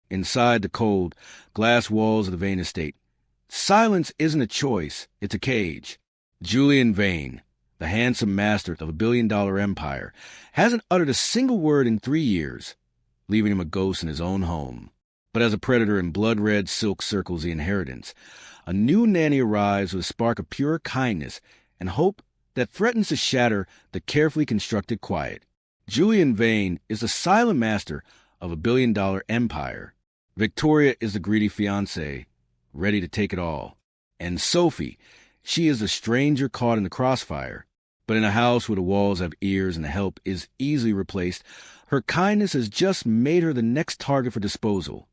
Inside the cold, glass walls of the Vane estate, silence isn't a choice, it's a cage. Julian Vane, the handsome master of a billion-dollar empire, hasn't uttered a single word in 3 years, leaving him a ghost in his own home. But as a predator in blood-red silk circles the inheritance, a new nanny arrives with a spark of pure kindness and hope that threatens to shatter the carefully constructed quiet. Julian Vane is the silent master of a billion-dollar empire. Victoria is the greedy fiancée, ready to take it all. And Sophie, she is the stranger caught in the crossfire. But in a house where the walls have ears and the help is easily replaced, her kindness has just made her the next target for disposal.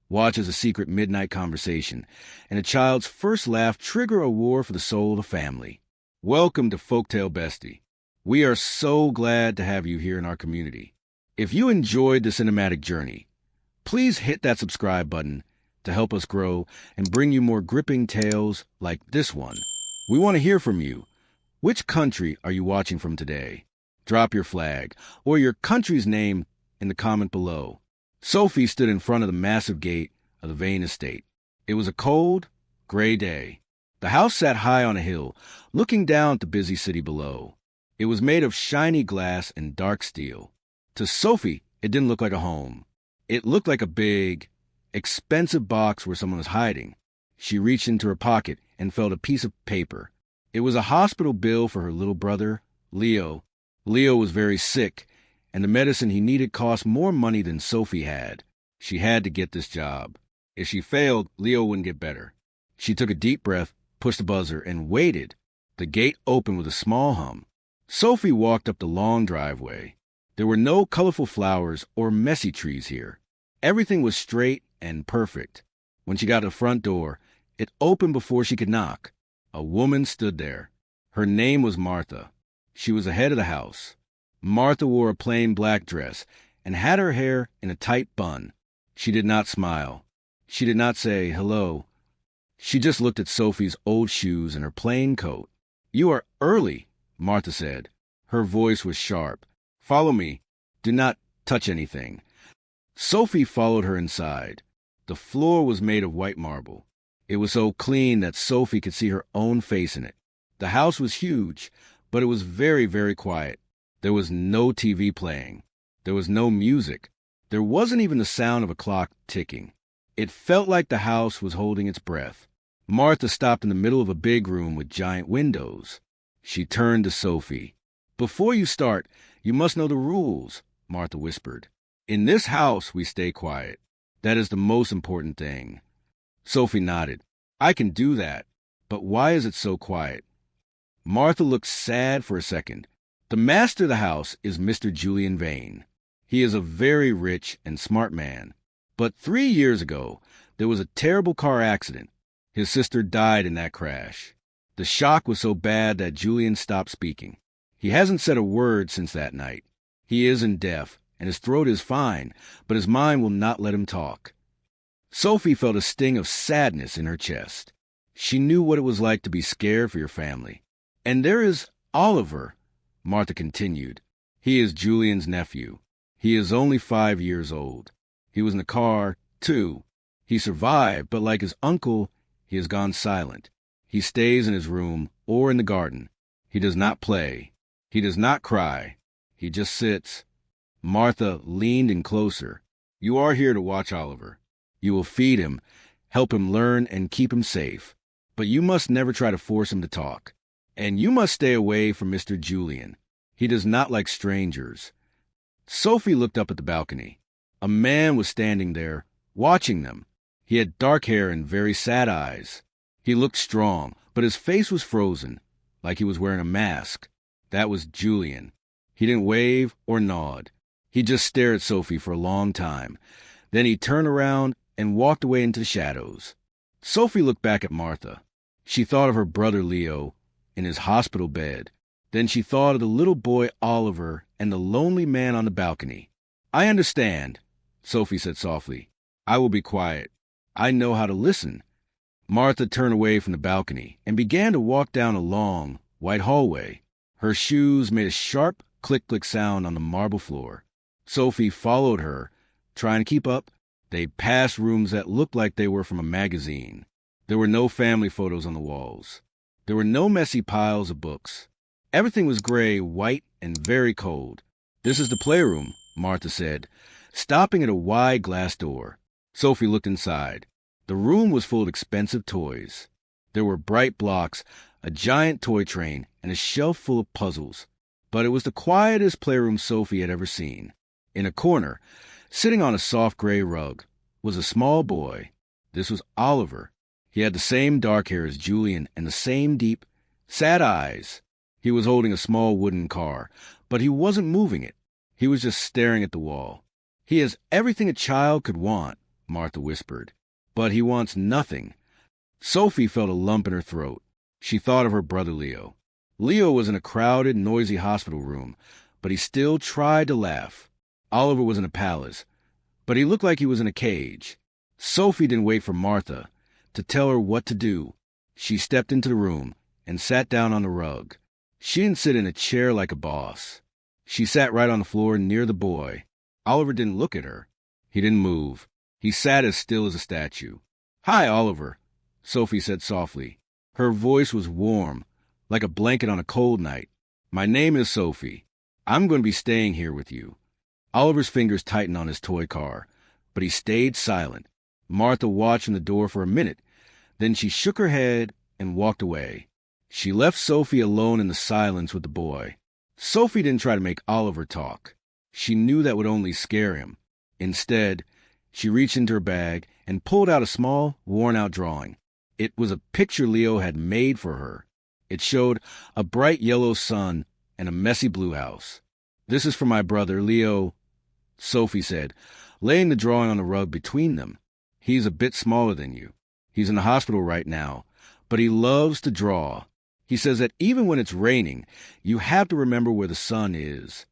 Watch as a secret midnight conversation and a child's first laugh trigger a war for the soul of the family. Welcome to Folktale Bestie. We are so glad to have you here in our community. If you enjoyed the cinematic journey, please hit that subscribe button to help us grow and bring you more gripping tales like this one. We want to hear from you. Which country are you watching from today? Drop your flag or your country's name in the comment below. Sophie stood in front of the massive gate of the Vane estate. It was a cold, gray day. The house sat high on a hill, looking down at the busy city below. It was made of shiny glass and dark steel. To Sophie, it didn't look like a home. It looked like a big, expensive box where someone was hiding. She reached into her pocket and felt a piece of paper. It was a hospital bill for her little brother, Leo. Leo was very sick, and the medicine he needed cost more money than Sophie had. She had to get this job. If she failed, Leo wouldn't get better. She took a deep breath, pushed the buzzer, and waited. The gate opened with a small hum. Sophie walked up the long driveway. There were no colorful flowers or messy trees here. Everything was straight and perfect. When she got to the front door, it opened before she could knock. A woman stood there. Her name was Martha. She was the head of the house. Martha wore a plain black dress and had her hair in a tight bun. She did not smile. She did not say hello. She just looked at Sophie's old shoes and her plain coat. "You are early," Martha said. Her voice was sharp. "Follow me. Do not touch anything." Sophie followed her inside. The floor was made of white marble. It was so clean that Sophie could see her own face in it. The house was huge, but it was very, very quiet. There was no TV playing. There was no music. There wasn't even the sound of a clock ticking. It felt like the house was holding its breath. Martha stopped in the middle of a big room with giant windows. She turned to Sophie. "Before you start, you must know the rules," Martha whispered. "In this house, we stay quiet. That is the most important thing." Sophie nodded. "I can do that. But why is it so quiet?" Martha looked sad for a second. The master of the house is Mr. Julian Vane. He is a very rich and smart man. But 3 years ago, there was a terrible car accident. His sister died in that crash. The shock was so bad that Julian stopped speaking. He hasn't said a word since that night. He isn't deaf, and his throat is fine, but his mind will not let him talk. Sophie felt a sting of sadness in her chest. She knew what it was like to be scared for your family. "And there is Oliver," Martha continued. "He is Julian's nephew. He is only 5 years old. He was in the car, too. He survived, but like his uncle, he has gone silent. He stays in his room or in the garden. He does not play. He does not cry. He just sits." Martha leaned in closer. "You are here to watch Oliver. You will feed him, help him learn, and keep him safe. But you must never try to force him to talk. And you must stay away from Mr. Julian. He does not like strangers." Sophie looked up at the balcony. A man was standing there, watching them. He had dark hair and very sad eyes. He looked strong, but his face was frozen, like he was wearing a mask. That was Julian. He didn't wave or nod. He just stared at Sophie for a long time. Then he turned around and walked away into the shadows. Sophie looked back at Martha. She thought of her brother Leo in his hospital bed. Then she thought of the little boy Oliver and the lonely man on the balcony. "I understand," Sophie said softly. "I will be quiet. I know how to listen." Martha turned away from the balcony and began to walk down a long, white hallway. Her shoes made a sharp click-click sound on the marble floor. Sophie followed her, trying to keep up, They passed rooms that looked like they were from a magazine. There were no family photos on the walls. There were no messy piles of books. Everything was gray, white, and very cold. "This is the playroom," Martha said, stopping at a wide glass door. Sophie looked inside. The room was full of expensive toys. There were bright blocks, a giant toy train, and a shelf full of puzzles. But it was the quietest playroom Sophie had ever seen. In a corner, sitting on a soft gray rug, was a small boy. This was Oliver. He had the same dark hair as Julian and the same deep, sad eyes. He was holding a small wooden car, but he wasn't moving it. He was just staring at the wall. "He has everything a child could want," Martha whispered. "But he wants nothing." Sophie felt a lump in her throat. She thought of her brother Leo. Leo was in a crowded, noisy hospital room, but he still tried to laugh. Oliver was in a palace, but he looked like he was in a cage. Sophie didn't wait for Martha to tell her what to do. She stepped into the room and sat down on the rug. She didn't sit in a chair like a boss. She sat right on the floor near the boy. Oliver didn't look at her. He didn't move. He sat as still as a statue. "Hi, Oliver," Sophie said softly. Her voice was warm, like a blanket on a cold night. "My name is Sophie. I'm going to be staying here with you." Oliver's fingers tightened on his toy car, but he stayed silent. Martha watched from the door for a minute. Then she shook her head and walked away. She left Sophie alone in the silence with the boy. Sophie didn't try to make Oliver talk. She knew that would only scare him. Instead, she reached into her bag and pulled out a small, worn-out drawing. It was a picture Leo had made for her. It showed a bright yellow sun and a messy blue house. "This is for my brother, Leo," Sophie said, laying the drawing on the rug between them. "He's a bit smaller than you. He's in the hospital right now, but he loves to draw. He says that even when it's raining, you have to remember where the sun is."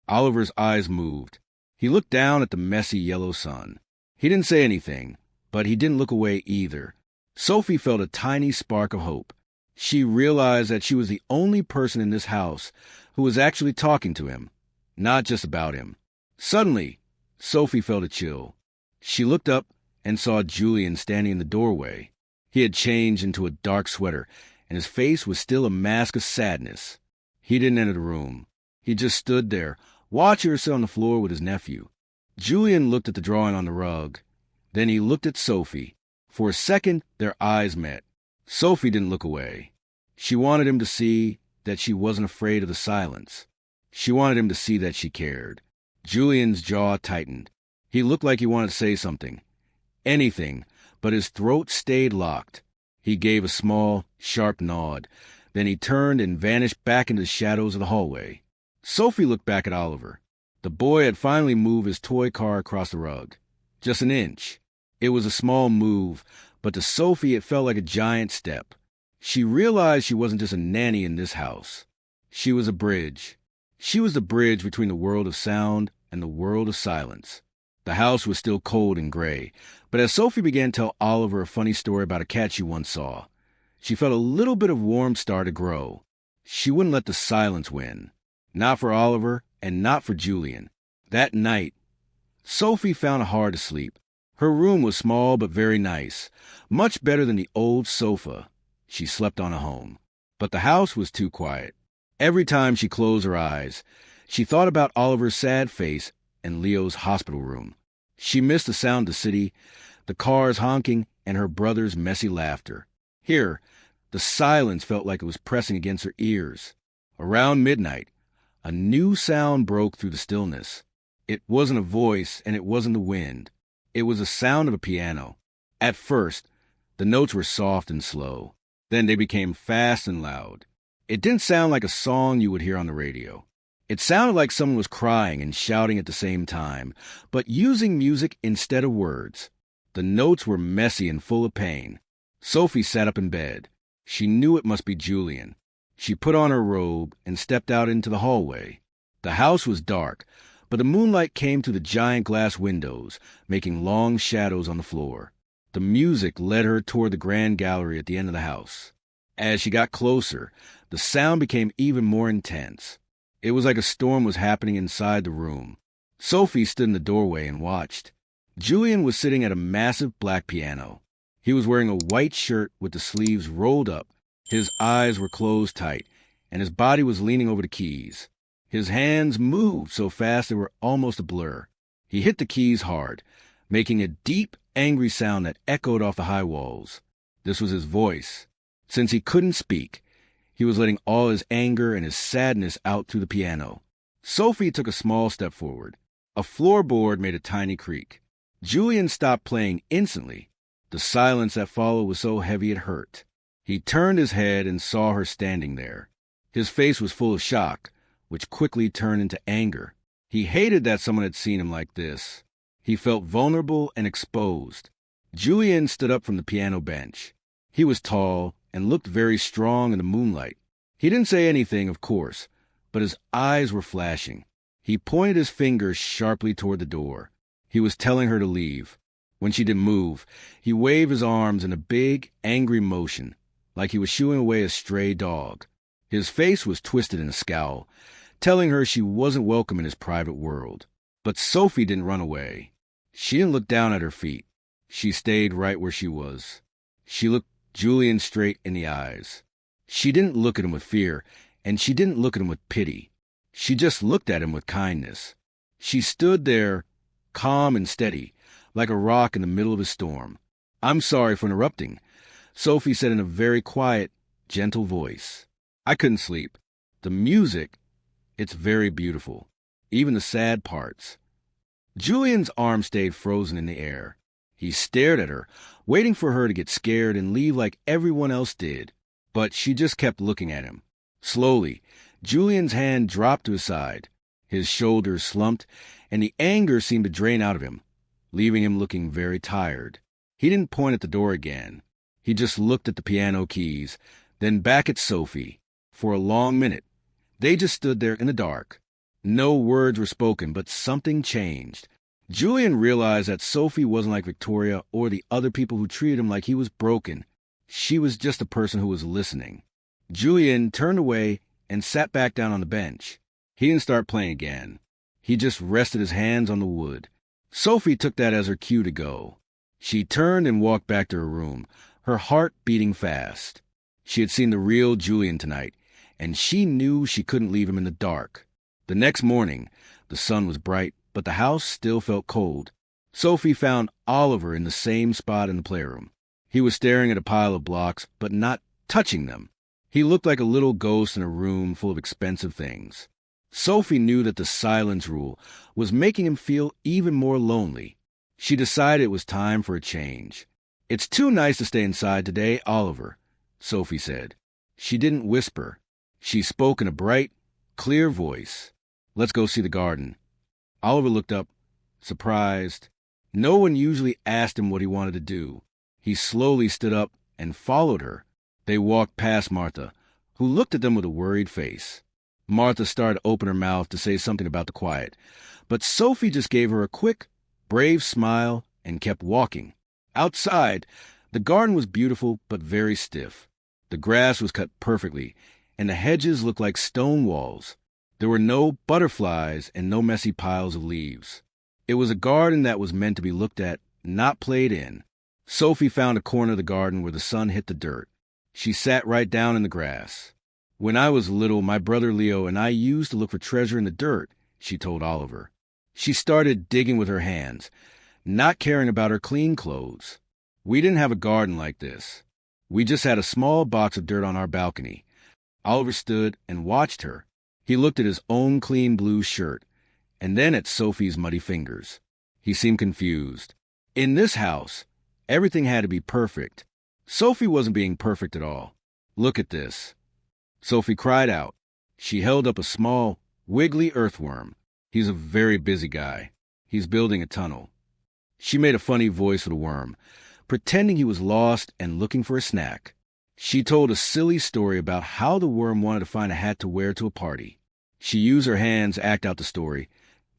Oliver's eyes moved. He looked down at the messy yellow sun. He didn't say anything, but he didn't look away either. Sophie felt a tiny spark of hope. She realized that she was the only person in this house who was actually talking to him, not just about him. Suddenly, Sophie felt a chill. She looked up and saw Julian standing in the doorway. He had changed into a dark sweater, and his face was still a mask of sadness. He didn't enter the room. He just stood there, watching her sit on the floor with his nephew. Julian looked at the drawing on the rug. Then he looked at Sophie. For a second, their eyes met. Sophie didn't look away. She wanted him to see that she wasn't afraid of the silence. She wanted him to see that she cared. Julian's jaw tightened. He looked like he wanted to say something. Anything, but his throat stayed locked. He gave a small, sharp nod. Then he turned and vanished back into the shadows of the hallway. Sophie looked back at Oliver. The boy had finally moved his toy car across the rug. Just an inch. It was a small move, but to Sophie it felt like a giant step. She realized she wasn't just a nanny in this house. She was a bridge. She was the bridge between the world of sound and the world of silence. The house was still cold and gray, but as Sophie began to tell Oliver a funny story about a cat she once saw, she felt a little bit of warmth start to grow. She wouldn't let the silence win. Not for Oliver, and not for Julian. That night, Sophie found it hard to sleep. Her room was small but very nice, much better than the old sofa she slept on at home. But the house was too quiet. Every time she closed her eyes, she thought about Oliver's sad face and Leo's hospital room. She missed the sound of the city, the cars honking, and her brother's messy laughter. Here, the silence felt like it was pressing against her ears. Around midnight, a new sound broke through the stillness. It wasn't a voice, and it wasn't the wind. It was the sound of a piano. At first, the notes were soft and slow. Then they became fast and loud. It didn't sound like a song you would hear on the radio. It sounded like someone was crying and shouting at the same time, but using music instead of words. The notes were messy and full of pain. Sophie sat up in bed. She knew it must be Julian. She put on her robe and stepped out into the hallway. The house was dark, but the moonlight came through the giant glass windows, making long shadows on the floor. The music led her toward the grand gallery at the end of the house. As she got closer, the sound became even more intense. It was like a storm was happening inside the room. Sophie stood in the doorway and watched. Julian was sitting at a massive black piano. He was wearing a white shirt with the sleeves rolled up. His eyes were closed tight, and his body was leaning over the keys. His hands moved so fast they were almost a blur. He hit the keys hard, making a deep, angry sound that echoed off the high walls. This was his voice. Since he couldn't speak, he was letting all his anger and his sadness out through the piano. Sophie took a small step forward. A floorboard made a tiny creak. Julian stopped playing instantly. The silence that followed was so heavy it hurt. He turned his head and saw her standing there. His face was full of shock, which quickly turned into anger. He hated that someone had seen him like this. He felt vulnerable and exposed. Julian stood up from the piano bench. He was tall and looked very strong in the moonlight. He didn't say anything, of course, but his eyes were flashing. He pointed his finger sharply toward the door. He was telling her to leave. When she didn't move, he waved his arms in a big, angry motion, like he was shooing away a stray dog. His face was twisted in a scowl, telling her she wasn't welcome in his private world. But Sophie didn't run away. She didn't look down at her feet. She stayed right where she was. She looked Julian straight in the eyes. She didn't look at him with fear, and she didn't look at him with pity. She just looked at him with kindness. She stood there, calm and steady, like a rock in the middle of a storm. "I'm sorry for interrupting," Sophie said in a very quiet, gentle voice. "I couldn't sleep. The music, it's very beautiful. Even the sad parts." Julian's arm stayed frozen in the air. He stared at her, waiting for her to get scared and leave like everyone else did. But she just kept looking at him. Slowly, Julian's hand dropped to his side. His shoulders slumped, and the anger seemed to drain out of him, leaving him looking very tired. He didn't point at the door again. He just looked at the piano keys, then back at Sophie. For a long minute, they just stood there in the dark. No words were spoken, but something changed. Julian realized that Sophie wasn't like Victoria or the other people who treated him like he was broken. She was just a person who was listening. Julian turned away and sat back down on the bench. He didn't start playing again. He just rested his hands on the wood. Sophie took that as her cue to go. She turned and walked back to her room, her heart beating fast. She had seen the real Julian tonight, and she knew she couldn't leave him in the dark. The next morning, the sun was bright, but the house still felt cold. Sophie found Oliver in the same spot in the playroom. He was staring at a pile of blocks, but not touching them. He looked like a little ghost in a room full of expensive things. Sophie knew that the silence rule was making him feel even more lonely. She decided it was time for a change. "It's too nice to stay inside today, Oliver," Sophie said. She didn't whisper. She spoke in a bright, clear voice. "Let's go see the garden." Oliver looked up, surprised. No one usually asked him what he wanted to do. He slowly stood up and followed her. They walked past Martha, who looked at them with a worried face. Martha started to open her mouth to say something about the quiet, but Sophie just gave her a quick, brave smile and kept walking. Outside, the garden was beautiful but very stiff. The grass was cut perfectly, and the hedges looked like stone walls. There were no butterflies and no messy piles of leaves. It was a garden that was meant to be looked at, not played in. Sophie found a corner of the garden where the sun hit the dirt. She sat right down in the grass. "When I was little, my brother Leo and I used to look for treasure in the dirt," she told Oliver. She started digging with her hands, not caring about her clean clothes. "We didn't have a garden like this. We just had a small box of dirt on our balcony." Oliver stood and watched her. He looked at his own clean blue shirt, and then at Sophie's muddy fingers. He seemed confused. In this house, everything had to be perfect. Sophie wasn't being perfect at all. "Look at this." Sophie cried out. She held up a small, wiggly earthworm. "He's a very busy guy. He's building a tunnel." She made a funny voice for the worm, pretending he was lost and looking for a snack. She told a silly story about how the worm wanted to find a hat to wear to a party. She used her hands to act out the story,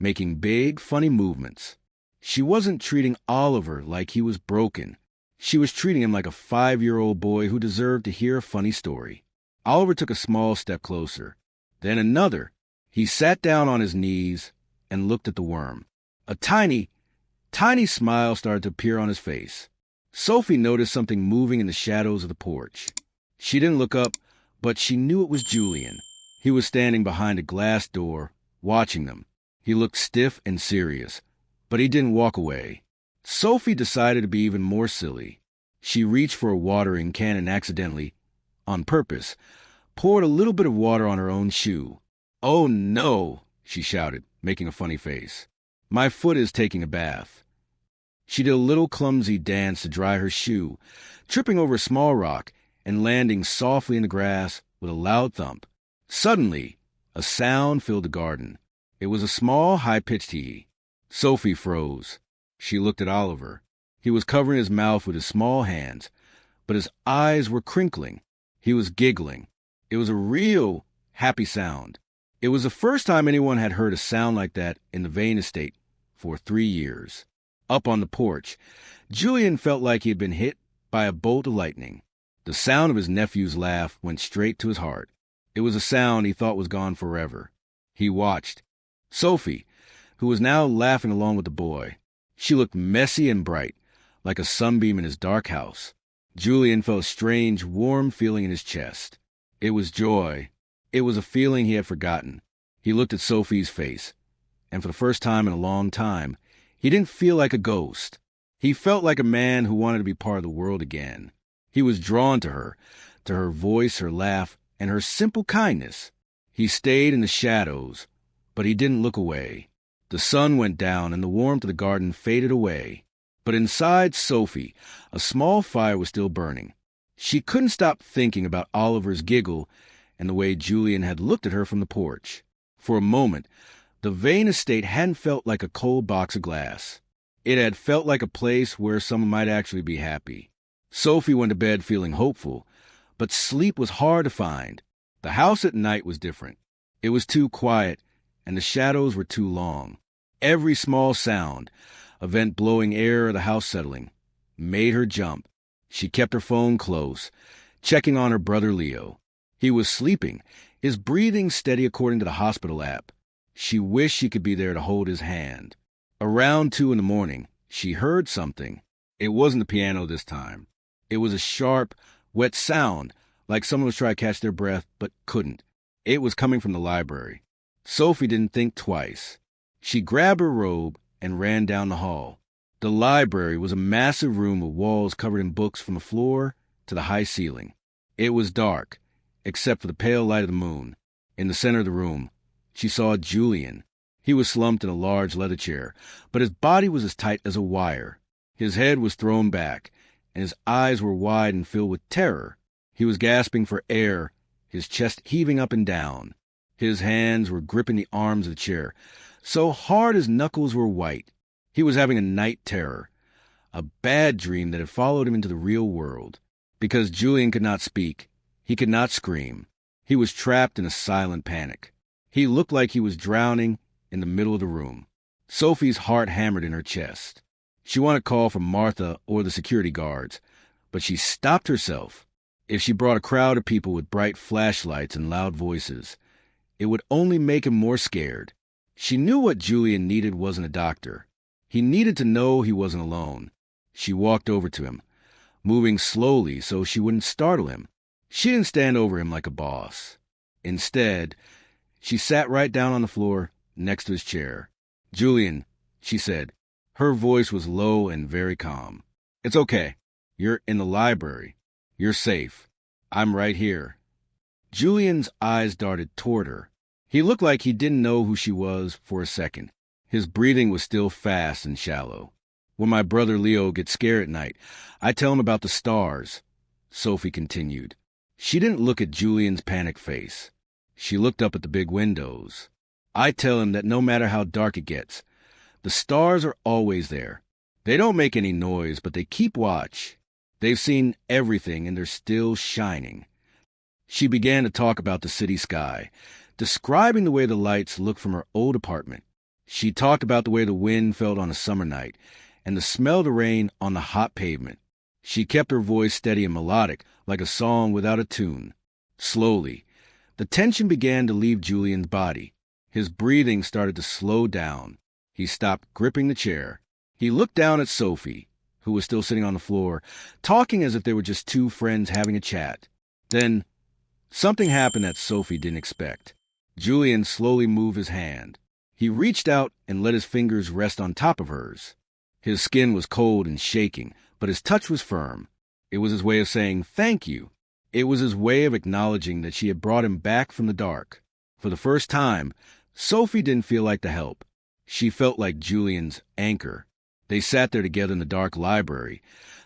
making big, funny movements. She wasn't treating Oliver like he was broken. She was treating him like a 5-year-old boy who deserved to hear a funny story. Oliver took a small step closer, then another. He sat down on his knees and looked at the worm. A tiny, Tiny smile started to appear on his face. Sophie noticed something moving in the shadows of the porch. She didn't look up, but she knew it was Julian. He was standing behind a glass door, watching them. He looked stiff and serious, but he didn't walk away. Sophie decided to be even more silly. She reached for a watering can and accidentally, on purpose, poured a little bit of water on her own shoe. "Oh no," she shouted, making a funny face. "My foot is taking a bath." She did a little clumsy dance to dry her shoe, tripping over a small rock and landing softly in the grass with a loud thump. Suddenly, a sound filled the garden. It was a small, high-pitched hee. Sophie froze. She looked at Oliver. He was covering his mouth with his small hands, but his eyes were crinkling. He was giggling. It was a real, happy sound. It was the first time anyone had heard a sound like that in the Vane estate for 3 years. Up on the porch, Julian felt like he had been hit by a bolt of lightning. The sound of his nephew's laugh went straight to his heart. It was a sound he thought was gone forever. He watched. Sophie, who was now laughing along with the boy. She looked messy and bright, like a sunbeam in his dark house. Julian felt a strange, warm feeling in his chest. It was joy. It was a feeling he had forgotten. He looked at Sophie's face, and for the first time in a long time, he didn't feel like a ghost. He felt like a man who wanted to be part of the world again. He was drawn to her voice, her laugh, and her simple kindness. He stayed in the shadows, but he didn't look away. The sun went down and the warmth of the garden faded away. But inside Sophie, a small fire was still burning. She couldn't stop thinking about Oliver's giggle and the way Julian had looked at her from the porch. For a moment, the Vane estate hadn't felt like a cold box of glass. It had felt like a place where someone might actually be happy. Sophie went to bed feeling hopeful, but sleep was hard to find. The house at night was different. It was too quiet, and the shadows were too long. Every small sound, a vent blowing air or the house settling, made her jump. She kept her phone close, checking on her brother Leo. He was sleeping, his breathing steady according to the hospital app. She wished she could be there to hold his hand. Around 2 a.m, she heard something. It wasn't the piano this time. It was a sharp, wet sound, like someone was trying to catch their breath, but couldn't. It was coming from the library. Sophie didn't think twice. She grabbed her robe and ran down the hall. The library was a massive room with walls covered in books from the floor to the high ceiling. It was dark, except for the pale light of the moon. In the center of the room, she saw Julian. He was slumped in a large leather chair, but his body was as tight as a wire. His head was thrown back, and his eyes were wide and filled with terror. He was gasping for air, his chest heaving up and down. His hands were gripping the arms of the chair, so hard his knuckles were white. He was having a night terror, a bad dream that had followed him into the real world. Because Julian could not speak, he could not scream. He was trapped in a silent panic. He looked like he was drowning in the middle of the room. Sophie's heart hammered in her chest. She wanted to call for Martha or the security guards, but she stopped herself. If she brought a crowd of people with bright flashlights and loud voices, it would only make him more scared. She knew what Julian needed wasn't a doctor. He needed to know he wasn't alone. She walked over to him, moving slowly so she wouldn't startle him. She didn't stand over him like a boss. Instead, she sat right down on the floor next to his chair. "Julian," she said. Her voice was low and very calm. "It's okay. You're in the library. You're safe. I'm right here." Julian's eyes darted toward her. He looked like he didn't know who she was for a second. His breathing was still fast and shallow. "When my brother Leo gets scared at night, I tell him about the stars," Sophie continued. She didn't look at Julian's panicked face. She looked up at the big windows. "I tell him that no matter how dark it gets, the stars are always there. They don't make any noise, but they keep watch. They've seen everything, and they're still shining." She began to talk about the city sky, describing the way the lights looked from her old apartment. She talked about the way the wind felt on a summer night, and the smell of the rain on the hot pavement. She kept her voice steady and melodic, like a song without a tune. Slowly, the tension began to leave Julian's body. His breathing started to slow down. He stopped gripping the chair. He looked down at Sophie, who was still sitting on the floor, talking as if they were just two friends having a chat. Then, something happened that Sophie didn't expect. Julian slowly moved his hand. He reached out and let his fingers rest on top of hers. His skin was cold and shaking, but his touch was firm. It was his way of saying thank you. It was his way of acknowledging that she had brought him back from the dark. For the first time, Sophie didn't feel like the help. She felt like Julian's anchor. They sat there together in the dark library,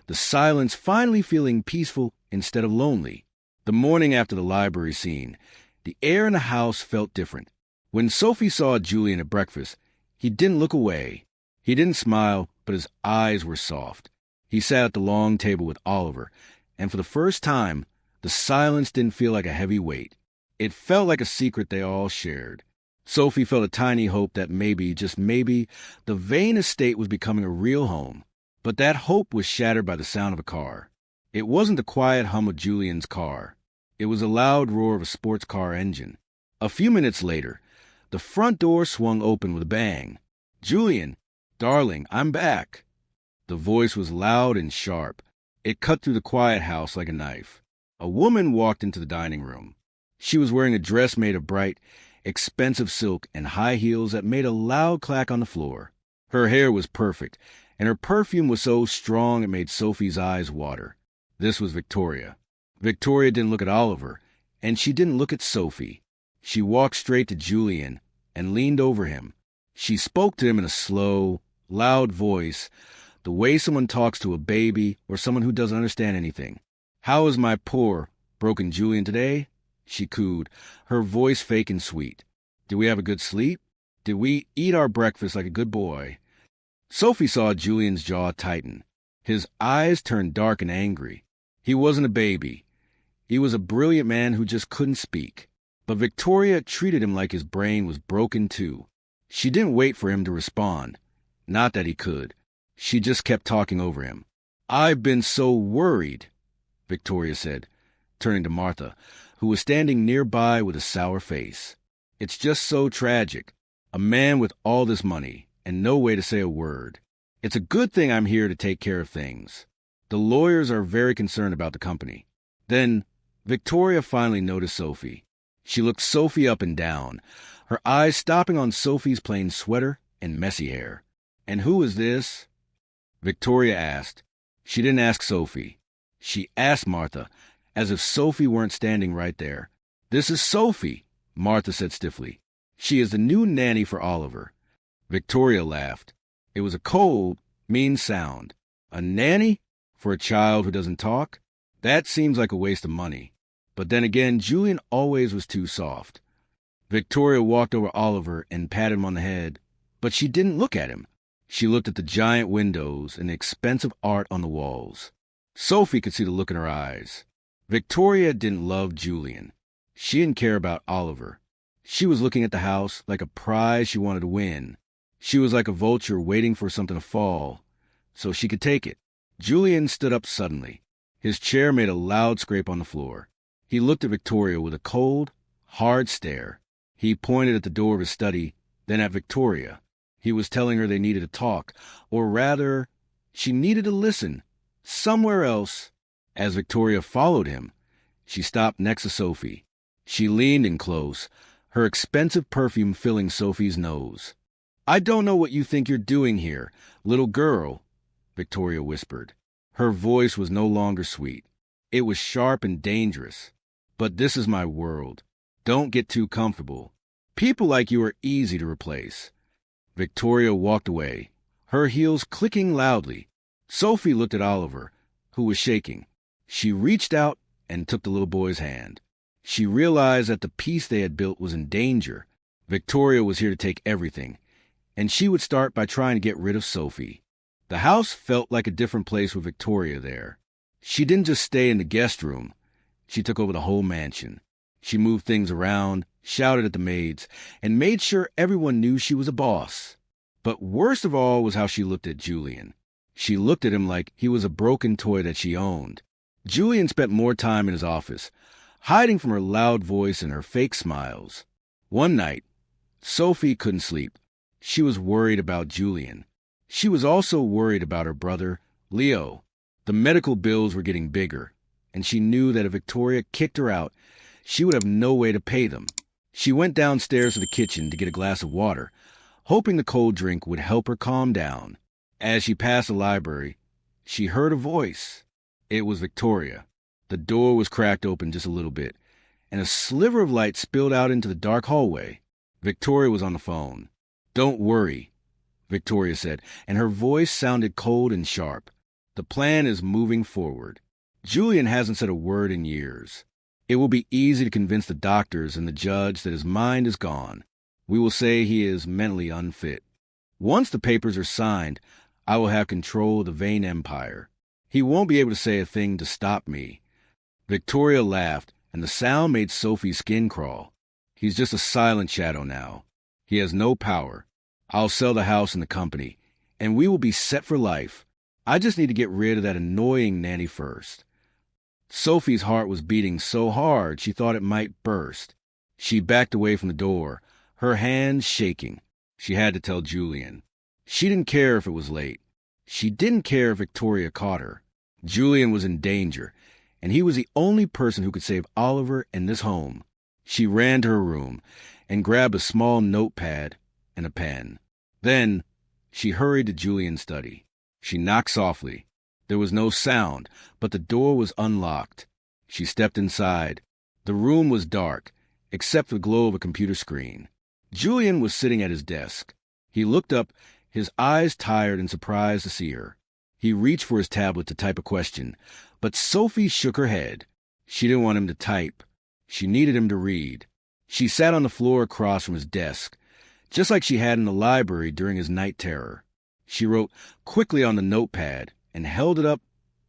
the silence finally feeling peaceful instead of lonely. The morning after the library scene, the air in the house felt different. When Sophie saw Julian at breakfast, he didn't look away. He didn't smile, but his eyes were soft. He sat at the long table with Oliver, and for the first time, the silence didn't feel like a heavy weight. It felt like a secret they all shared. Sophie felt a tiny hope that maybe, just maybe, the Vane estate was becoming a real home. But that hope was shattered by the sound of a car. It wasn't the quiet hum of Julian's car. It was the loud roar of a sports car engine. A few minutes later, the front door swung open with a bang. "Julian, darling, I'm back." The voice was loud and sharp. It cut through the quiet house like a knife. A woman walked into the dining room. She was wearing a dress made of bright, expensive silk and high heels that made a loud clack on the floor. Her hair was perfect, and her perfume was so strong it made Sophie's eyes water. This was Victoria. Victoria didn't look at Oliver, and she didn't look at Sophie. She walked straight to Julian and leaned over him. She spoke to him in a slow, loud voice, the way someone talks to a baby or someone who doesn't understand anything. "How is my poor, broken Julian today?" she cooed, her voice fake and sweet. "Did we have a good sleep? Did we eat our breakfast like a good boy?" Sophie saw Julian's jaw tighten. His eyes turned dark and angry. He wasn't a baby. He was a brilliant man who just couldn't speak. But Victoria treated him like his brain was broken too. She didn't wait for him to respond. Not that he could. She just kept talking over him. "I've been so worried," Victoria said, turning to Martha, who was standing nearby with a sour face. "It's just so tragic. A man with all this money and no way to say a word. It's a good thing I'm here to take care of things. The lawyers are very concerned about the company." Then Victoria finally noticed Sophie. She looked Sophie up and down, her eyes stopping on Sophie's plain sweater and messy hair. "And who is this?" Victoria asked. She didn't ask Sophie. She asked Martha, as if Sophie weren't standing right there. "This is Sophie," Martha said stiffly. "She is the new nanny for Oliver." Victoria laughed. It was a cold, mean sound. A nanny? For a child who doesn't talk? That seems like a waste of money. But then again, Julian always was too soft. Victoria walked over Oliver and patted him on the head, but she didn't look at him. She looked at the giant windows and the expensive art on the walls. Sophie could see the look in her eyes. Victoria didn't love Julian. She didn't care about Oliver. She was looking at the house like a prize she wanted to win. She was like a vulture waiting for something to fall, so she could take it. Julian stood up suddenly. His chair made a loud scrape on the floor. He looked at Victoria with a cold, hard stare. He pointed at the door of his study, then at Victoria. He was telling her they needed to talk, or rather, she needed to listen. Somewhere else. As Victoria followed him, she stopped next to Sophie. She leaned in close, her expensive perfume filling Sophie's nose. "I don't know what you think you're doing here, little girl," Victoria whispered. Her voice was no longer sweet. It was sharp and dangerous. "But this is my world. Don't get too comfortable. People like you are easy to replace." Victoria walked away, her heels clicking loudly. Sophie looked at Oliver, who was shaking. She reached out and took the little boy's hand. She realized that the peace they had built was in danger. Victoria was here to take everything, and she would start by trying to get rid of Sophie. The house felt like a different place with Victoria there. She didn't just stay in the guest room. She took over the whole mansion. She moved things around, shouted at the maids, and made sure everyone knew she was a boss. But worst of all was how she looked at Julian. She looked at him like he was a broken toy that she owned. Julian spent more time in his office, hiding from her loud voice and her fake smiles. One night, Sophie couldn't sleep. She was worried about Julian. She was also worried about her brother, Leo. The medical bills were getting bigger, and she knew that if Victoria kicked her out, she would have no way to pay them. She went downstairs to the kitchen to get a glass of water, hoping the cold drink would help her calm down. As she passed the library, she heard a voice. It was Victoria. The door was cracked open just a little bit, and a sliver of light spilled out into the dark hallway. Victoria was on the phone. "Don't worry," Victoria said, and her voice sounded cold and sharp. "The plan is moving forward. Julian hasn't said a word in years. It will be easy to convince the doctors and the judge that his mind is gone. We will say he is mentally unfit. Once the papers are signed, I will have control of the Vane empire. He won't be able to say a thing to stop me." Victoria laughed, and the sound made Sophie's skin crawl. "He's just a silent shadow now. He has no power. I'll sell the house and the company, and we will be set for life. I just need to get rid of that annoying Nanny first." Sophie's heart was beating so hard she thought it might burst. She backed away from the door, her hands shaking. She had to tell Julian. She didn't care if it was late. She didn't care if Victoria caught her. Julian was in danger, and he was the only person who could save Oliver and this home. She ran to her room and grabbed a small notepad and a pen. Then she hurried to Julian's study. She knocked softly. There was no sound, but the door was unlocked. She stepped inside. The room was dark, except for the glow of a computer screen. Julian was sitting at his desk. He looked up, his eyes tired and surprised to see her. He reached for his tablet to type a question, but Sophie shook her head. She didn't want him to type. She needed him to read. She sat on the floor across from his desk, just like she had in the library during his night terror. She wrote quickly on the notepad and held it up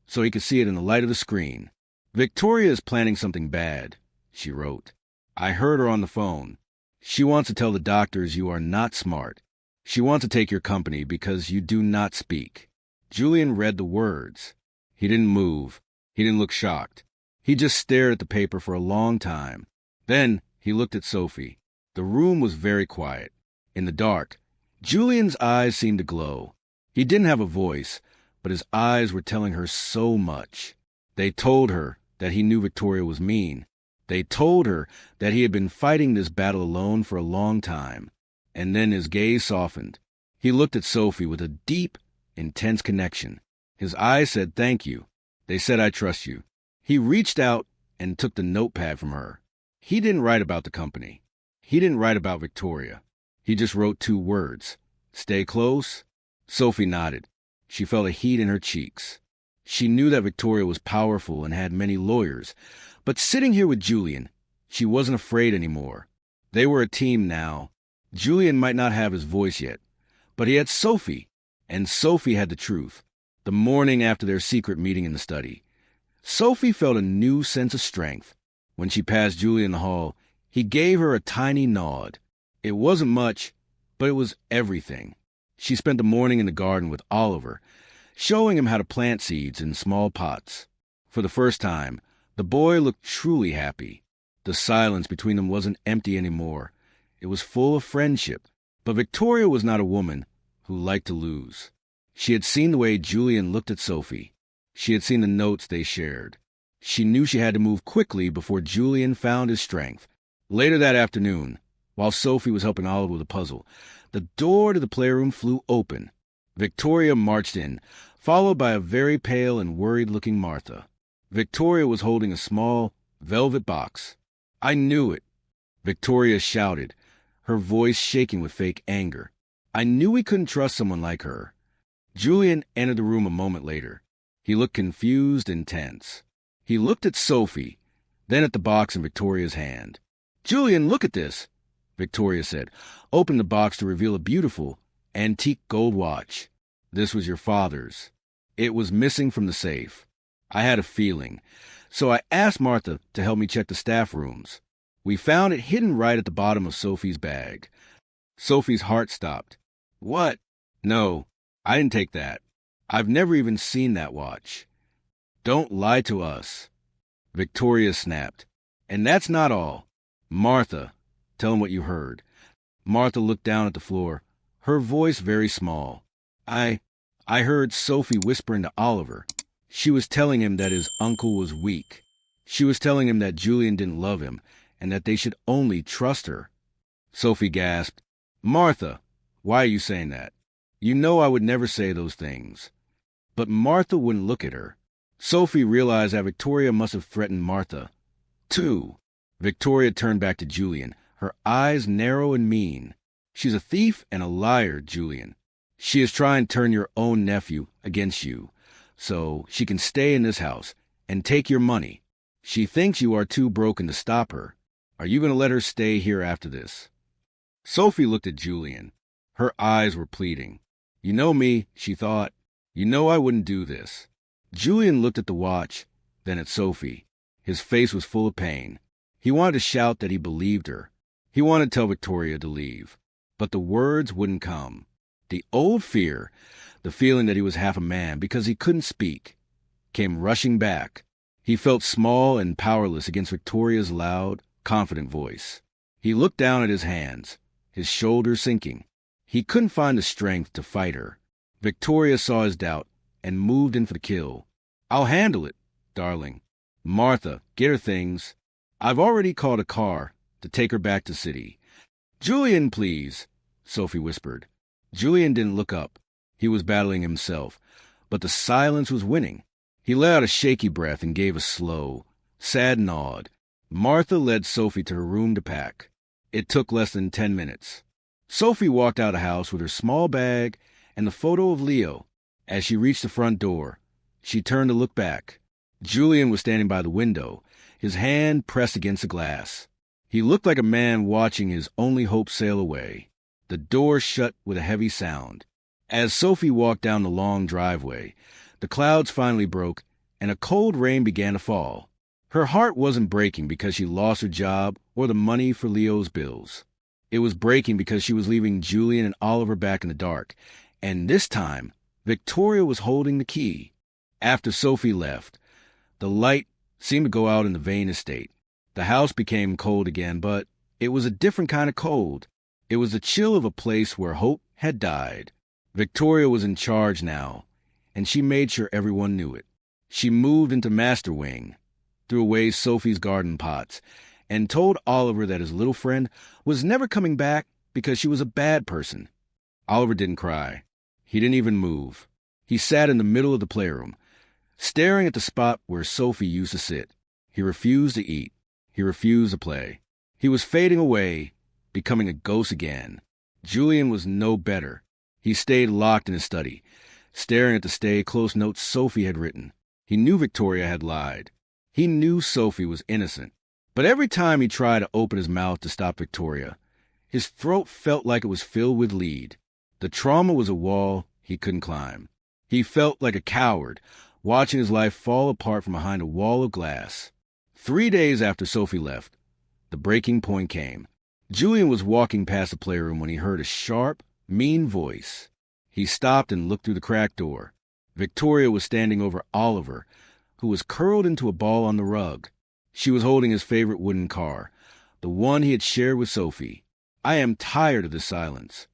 so he could see it in the light of the screen. "Victoria is planning something bad," she wrote. "I heard her on the phone. She wants to tell the doctors you are not smart. She wants to take your company because you do not speak." Julian read the words. He didn't move. He didn't look shocked. He just stared at the paper for a long time. Then he looked at Sophie. The room was very quiet. In the dark, Julian's eyes seemed to glow. He didn't have a voice, but his eyes were telling her so much. They told her that he knew Victoria was mean. They told her that he had been fighting this battle alone for a long time. And then his gaze softened. He looked at Sophie with a deep, intense connection. His eyes said, "Thank you. They said I trust you." He reached out and took the notepad from her. He didn't write about the company. He didn't write about Victoria. He just wrote 2 words. "Stay close." Sophie nodded. She felt a heat in her cheeks. She knew that Victoria was powerful and had many lawyers, but sitting here with Julian, she wasn't afraid anymore. They were a team now. Julian might not have his voice yet, but he had Sophie, and Sophie had the truth. The morning after their secret meeting in the study, Sophie felt a new sense of strength. When she passed Julian in the hall, he gave her a tiny nod. It wasn't much, but it was everything. She spent the morning in the garden with Oliver, showing him how to plant seeds in small pots. For the first time, the boy looked truly happy. The silence between them wasn't empty anymore. It was full of friendship. But Victoria was not a woman who liked to lose. She had seen the way Julian looked at Sophie. She had seen the notes they shared. She knew she had to move quickly before Julian found his strength. Later that afternoon, while Sophie was helping Oliver with a puzzle, the door to the playroom flew open. Victoria marched in, followed by a very pale and worried-looking Martha. Victoria was holding a small, velvet box. "I knew it," Victoria shouted, her voice shaking with fake anger. "I knew we couldn't trust someone like her." Julian entered the room a moment later. He looked confused and tense. He looked at Sophie, then at the box in Victoria's hand. "Julian, look at this," Victoria said, opened the box to reveal a beautiful, antique gold watch. "This was your father's. It was missing from the safe. I had a feeling, so I asked Martha to help me check the staff rooms. We found it hidden right at the bottom of Sophie's bag." Sophie's heart stopped. "What? No, I didn't take that. I've never even seen that watch." "Don't lie to us," Victoria snapped. "And that's not all. Martha, tell him what you heard." Martha looked down at the floor, her voice very small. I heard Sophie whispering to Oliver. She was telling him that his uncle was weak. She was telling him that Julian didn't love him and that they should only trust her. Sophie gasped, "Martha, why are you saying that? You know I would never say those things." But Martha wouldn't look at her. Sophie realized that Victoria must have threatened Martha, too. Victoria turned back to Julian, her eyes narrow and mean. "She's a thief and a liar, Julian. She is trying to turn your own nephew against you, so she can stay in this house and take your money. She thinks you are too broken to stop her. Are you going to let her stay here after this?" Sophie looked at Julian. Her eyes were pleading. "You know me," she thought. "You know I wouldn't do this." Julian looked at the watch, then at Sophie. His face was full of pain. He wanted to shout that he believed her. He wanted to tell Victoria to leave. But the words wouldn't come. The old fear, the feeling that he was half a man because he couldn't speak, came rushing back. He felt small and powerless against Victoria's loud, confident voice. He looked down at his hands, his shoulders sinking. He couldn't find the strength to fight her. Victoria saw his doubt and moved in for the kill. "I'll handle it, darling. Martha, get her things. I've already called a car to take her back to city." "Julian, please," Sophie whispered. Julian didn't look up. He was battling himself, but the silence was winning. He let out a shaky breath and gave a slow, sad nod. Martha led Sophie to her room to pack. It took less than 10 minutes. Sophie walked out of the house with her small bag and the photo of Leo. As she reached the front door, she turned to look back. Julian was standing by the window, his hand pressed against the glass. He looked like a man watching his only hope sail away. The door shut with a heavy sound. As Sophie walked down the long driveway, the clouds finally broke and a cold rain began to fall. Her heart wasn't breaking because she lost her job or the money for Leo's bills. It was breaking because she was leaving Julian and Oliver back in the dark, and this time, Victoria was holding the key. After Sophie left, the light seemed to go out in the Vane estate. The house became cold again, but it was a different kind of cold. It was the chill of a place where hope had died. Victoria was in charge now, and she made sure everyone knew it. She moved into Master Wing, threw away Sophie's garden pots, and told Oliver that his little friend was never coming back because she was a bad person. Oliver didn't cry. He didn't even move. He sat in the middle of the playroom, staring at the spot where Sophie used to sit. He refused to eat. He refused to play. He was fading away, becoming a ghost again. Julian was no better. He stayed locked in his study, staring at the stay-close notes Sophie had written. He knew Victoria had lied. He knew Sophie was innocent. But every time he tried to open his mouth to stop Victoria, his throat felt like it was filled with lead. The trauma was a wall he couldn't climb. He felt like a coward, watching his life fall apart from behind a wall of glass. 3 days after Sophie left, the breaking point came. Julian was walking past the playroom when he heard a sharp, mean voice. He stopped and looked through the cracked door. Victoria was standing over Oliver, who was curled into a ball on the rug. She was holding his favorite wooden car, the one he had shared with Sophie. "I am tired of this silence,"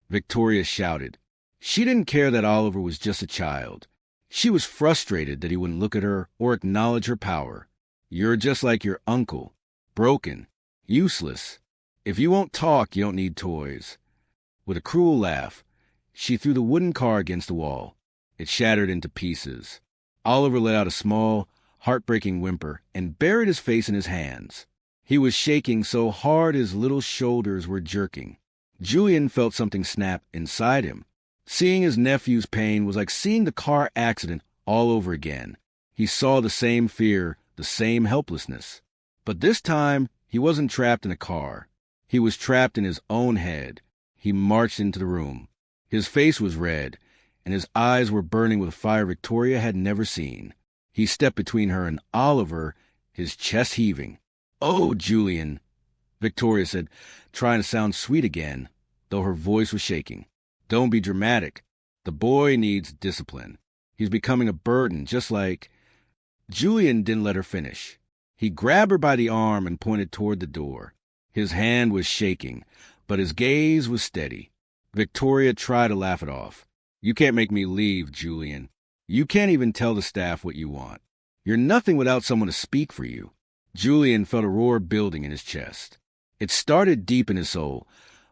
Victoria shouted. She didn't care that Oliver was just a child. She was frustrated that he wouldn't look at her or acknowledge her power. "You're just like your uncle, broken, useless. If you won't talk, you don't need toys." With a cruel laugh, she threw the wooden car against the wall. It shattered into pieces. Oliver let out a small, heartbreaking whimper and buried his face in his hands. He was shaking so hard his little shoulders were jerking. Julian felt something snap inside him. Seeing his nephew's pain was like seeing the car accident all over again. He saw the same fear, the same helplessness. But this time, he wasn't trapped in a car. He was trapped in his own head. He marched into the room. His face was red, and his eyes were burning with a fire Victoria had never seen. He stepped between her and Oliver, his chest heaving. "Oh, Julian," Victoria said, trying to sound sweet again, though her voice was shaking. "Don't be dramatic. The boy needs discipline. He's becoming a burden, just like—" Julian didn't let her finish. He grabbed her by the arm and pointed toward the door. His hand was shaking, but his gaze was steady. Victoria tried to laugh it off. You can't make me leave, Julian. You can't even tell the staff what you want. You're nothing without someone to speak for you. Julian felt a roar building in his chest. It started deep in his soul,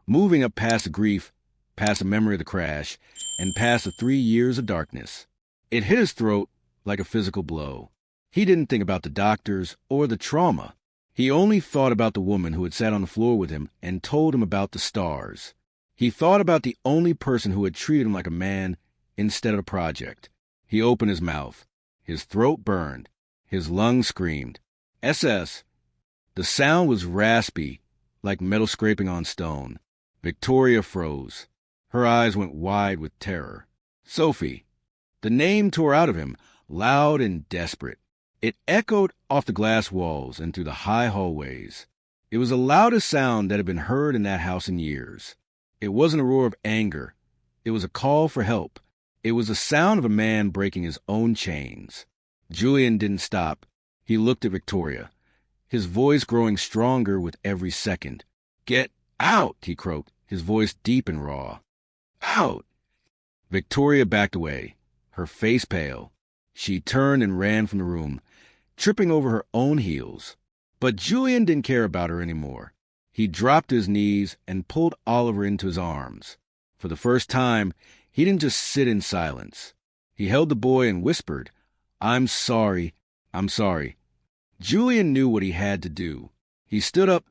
moving up past the grief, past the memory of the crash, and past the 3 years of darkness. It hit his throat like a physical blow. He didn't think about the doctors or the trauma. He only thought about the woman who had sat on the floor with him and told him about the stars. He thought about the only person who had treated him like a man instead of a project. He opened his mouth. His throat burned. His lungs screamed. SS. The sound was raspy, like metal scraping on stone. Victoria froze. Her eyes went wide with terror. Sophie. The name tore out of him, loud and desperate. It echoed off the glass walls and through the high hallways. It was the loudest sound that had been heard in that house in years. It wasn't a roar of anger. It was a call for help. It was the sound of a man breaking his own chains. Julian didn't stop. He looked at Victoria, his voice growing stronger with every second. "Get out," he croaked, his voice deep and raw. "Out!" Victoria backed away, her face pale. She turned and ran from the room, tripping over her own heels. But Julian didn't care about her anymore. He dropped to his knees and pulled Oliver into his arms. For the first time, he didn't just sit in silence. He held the boy and whispered, "I'm sorry. I'm sorry." Julian knew what he had to do. He stood up,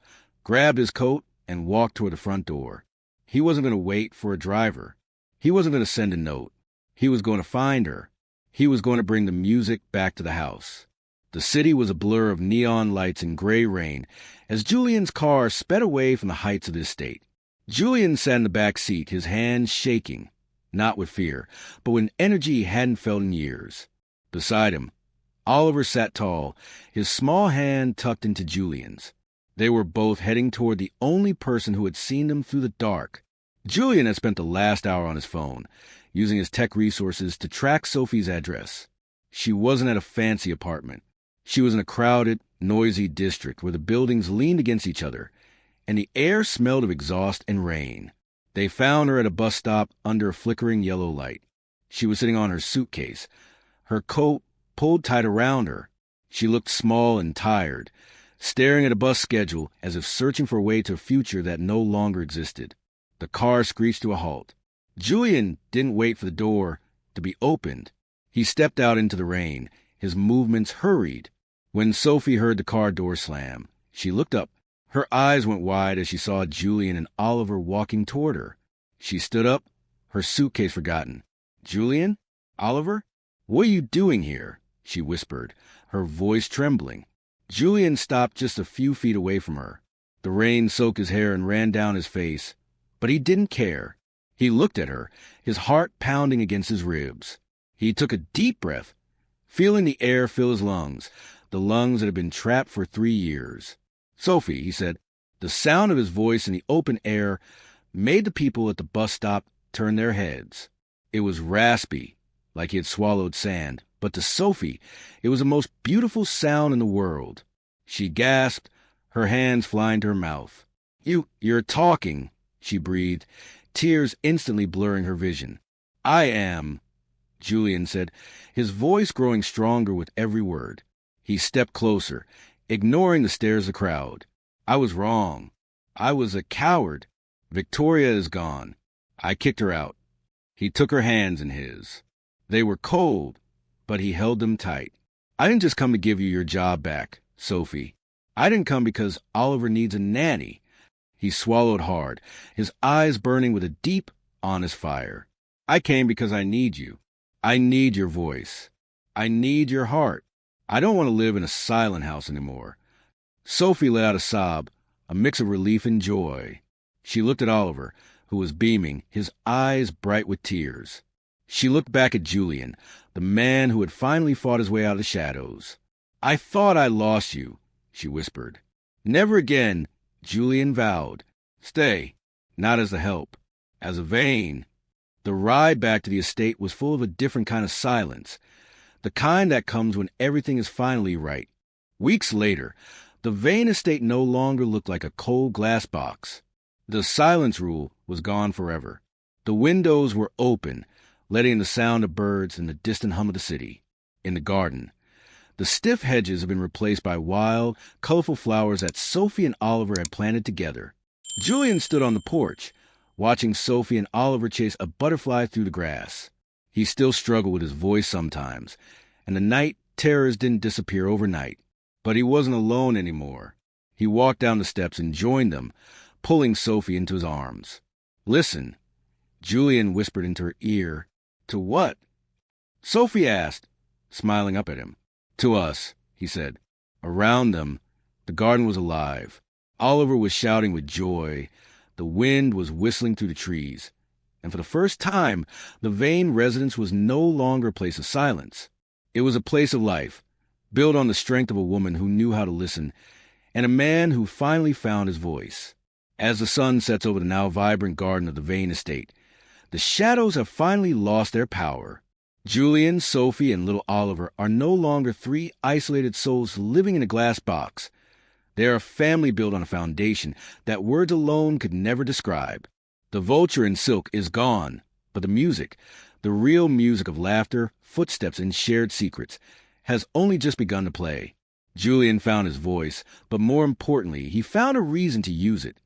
grabbed his coat, and walked toward the front door. He wasn't going to wait for a driver. He wasn't going to send a note. He was going to find her. He was going to bring the music back to the house. The city was a blur of neon lights and gray rain as Julian's car sped away from the heights of the estate. Julian sat in the back seat, his hands shaking, not with fear, but with an energy he hadn't felt in years. Beside him, Oliver sat tall, his small hand tucked into Julian's. They were both heading toward the only person who had seen them through the dark. Julian had spent the last hour on his phone, using his tech resources to track Sophie's address. She wasn't at a fancy apartment. She was in a crowded, noisy district where the buildings leaned against each other, and the air smelled of exhaust and rain. They found her at a bus stop under a flickering yellow light. She was sitting on her suitcase, her coat pulled tight around her. She looked small and tired, staring at a bus schedule as if searching for a way to a future that no longer existed. The car screeched to a halt. Julian didn't wait for the door to be opened. He stepped out into the rain, his movements hurried. When Sophie heard the car door slam, she looked up. Her eyes went wide as she saw Julian and Oliver walking toward her. She stood up, her suitcase forgotten. "Julian? Oliver? What are you doing here?" she whispered, her voice trembling. Julian stopped just a few feet away from her. The rain soaked his hair and ran down his face, but he didn't care. He looked at her, his heart pounding against his ribs. He took a deep breath, feeling the air fill his lungs, the lungs that had been trapped for 3 years. "Sophie," he said. The sound of his voice in the open air made the people at the bus stop turn their heads. It was raspy, like he had swallowed sand, but to Sophie, it was the most beautiful sound in the world. She gasped, her hands flying to her mouth. You're talking," she breathed, tears instantly blurring her vision. "I am," Julian said, his voice growing stronger with every word. He stepped closer, ignoring the stares of the crowd. "I was wrong. I was a coward. Victoria is gone. I kicked her out." He took her hands in his. They were cold, but he held them tight. "I didn't just come to give you your job back, Sophie. I didn't come because Oliver needs a nanny." He swallowed hard, his eyes burning with a deep, honest fire. "I came because I need you. I need your voice. I need your heart. I don't want to live in a silent house anymore." Sophie let out a sob, a mix of relief and joy. She looked at Oliver, who was beaming, his eyes bright with tears. She looked back at Julian, the man who had finally fought his way out of the shadows. "I thought I lost you," she whispered. "Never again," Julian vowed. "Stay, not as a help, as a Vane." The ride back to the estate was full of a different kind of silence, the kind that comes when everything is finally right. Weeks later, the Vane estate no longer looked like a cold glass box. The silence rule was gone forever. The windows were open, letting in the sound of birds and the distant hum of the city. In the garden, the stiff hedges have been replaced by wild, colorful flowers that Sophie and Oliver had planted together. Julian stood on the porch, watching Sophie and Oliver chase a butterfly through the grass. He still struggled with his voice sometimes, and the night terrors didn't disappear overnight. But he wasn't alone anymore. He walked down the steps and joined them, pulling Sophie into his arms. "Listen," Julian whispered into her ear. "To what?" Sophie asked, smiling up at him. "To us," he said. Around them, the garden was alive. Oliver was shouting with joy. The wind was whistling through the trees. And for the first time, the Vane residence was no longer a place of silence. It was a place of life, built on the strength of a woman who knew how to listen, and a man who finally found his voice. As the sun sets over the now vibrant garden of the Vane estate, the shadows have finally lost their power. Julian, Sophie, and little Oliver are no longer three isolated souls living in a glass box. They are a family built on a foundation that words alone could never describe. The vulture in silk is gone, but the music, the real music of laughter, footsteps, and shared secrets, has only just begun to play. Julian found his voice, but more importantly, he found a reason to use it.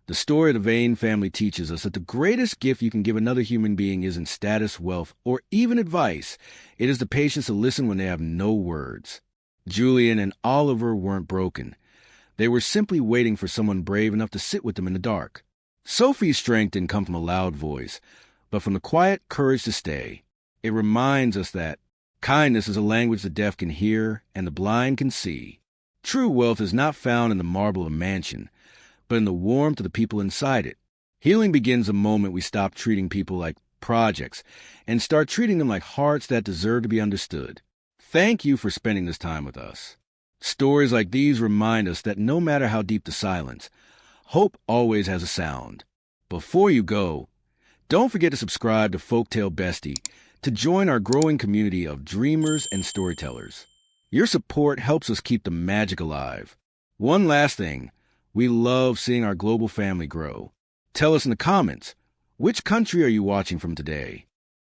The story of the Vane family teaches us that the greatest gift you can give another human being isn't status, wealth, or even advice. It is the patience to listen when they have no words. Julian and Oliver weren't broken. They were simply waiting for someone brave enough to sit with them in the dark. Sophie's strength didn't come from a loud voice, but from the quiet courage to stay. It reminds us that kindness is a language the deaf can hear and the blind can see. True wealth is not found in the marble of a mansion, but in the warmth of the people inside it. Healing begins the moment we stop treating people like projects and start treating them like hearts that deserve to be understood. Thank you for spending this time with us. Stories like these remind us that no matter how deep the silence, hope always has a sound. Before you go, don't forget to subscribe to Folktale Bestie to join our growing community of dreamers and storytellers. Your support helps us keep the magic alive. One last thing, we love seeing our global family grow. Tell us in the comments, which country are you watching from today?